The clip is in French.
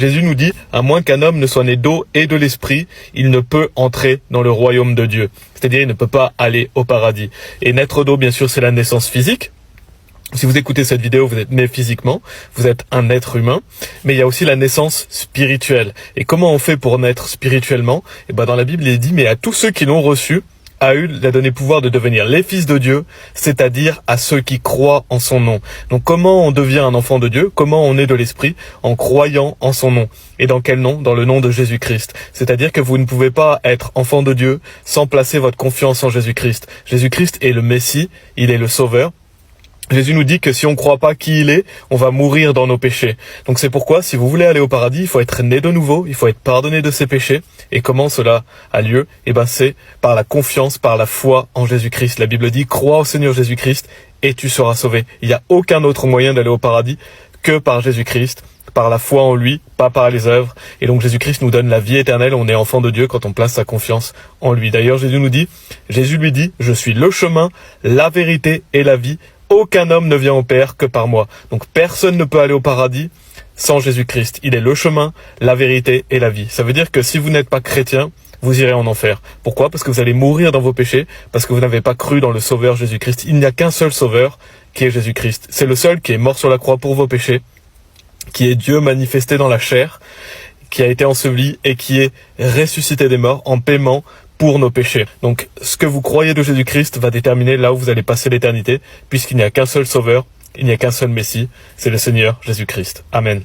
Jésus nous dit, à moins qu'un homme ne soit né d'eau et de l'esprit, il ne peut entrer dans le royaume de Dieu. C'est-à-dire, il ne peut pas aller au paradis. Et naître d'eau, bien sûr, c'est la naissance physique. Si vous écoutez cette vidéo, vous êtes né physiquement, vous êtes un être humain, mais il y a aussi la naissance spirituelle. Et comment on fait pour naître spirituellement? Et dans la Bible, il est dit, mais à tous ceux qui l'ont reçu, il a donné pouvoir de devenir les fils de Dieu, c'est-à-dire à ceux qui croient en son nom. Donc comment on devient un enfant de Dieu? Comment on est de l'esprit? En croyant en son nom. Et dans quel nom? Dans le nom de Jésus-Christ. C'est-à-dire que vous ne pouvez pas être enfant de Dieu sans placer votre confiance en Jésus-Christ. Jésus-Christ est le Messie, il est le Sauveur. Jésus nous dit que si on ne croit pas qui il est, on va mourir dans nos péchés. Donc c'est pourquoi, si vous voulez aller au paradis, il faut être né de nouveau, il faut être pardonné de ses péchés. Et comment cela a lieu? C'est par la confiance, par la foi en Jésus-Christ. La Bible dit, crois au Seigneur Jésus-Christ et tu seras sauvé. Il n'y a aucun autre moyen d'aller au paradis que par Jésus-Christ, par la foi en lui, pas par les œuvres. Et donc Jésus-Christ nous donne la vie éternelle, on est enfant de Dieu quand on place sa confiance en lui. D'ailleurs, Jésus lui dit, je suis le chemin, la vérité et la vie. Aucun homme ne vient au Père que par moi. Donc personne ne peut aller au paradis sans Jésus-Christ. Il est le chemin, la vérité et la vie. Ça veut dire que si vous n'êtes pas chrétien, vous irez en enfer. Pourquoi? Parce que vous allez mourir dans vos péchés, parce que vous n'avez pas cru dans le Sauveur Jésus-Christ. Il n'y a qu'un seul Sauveur, qui est Jésus-Christ. C'est le seul qui est mort sur la croix pour vos péchés, qui est Dieu manifesté dans la chair, qui a été enseveli et qui est ressuscité des morts en paiement pour nos péchés. Donc, ce que vous croyez de Jésus-Christ va déterminer là où vous allez passer l'éternité, puisqu'il n'y a qu'un seul Sauveur, il n'y a qu'un seul Messie, c'est le Seigneur Jésus-Christ. Amen.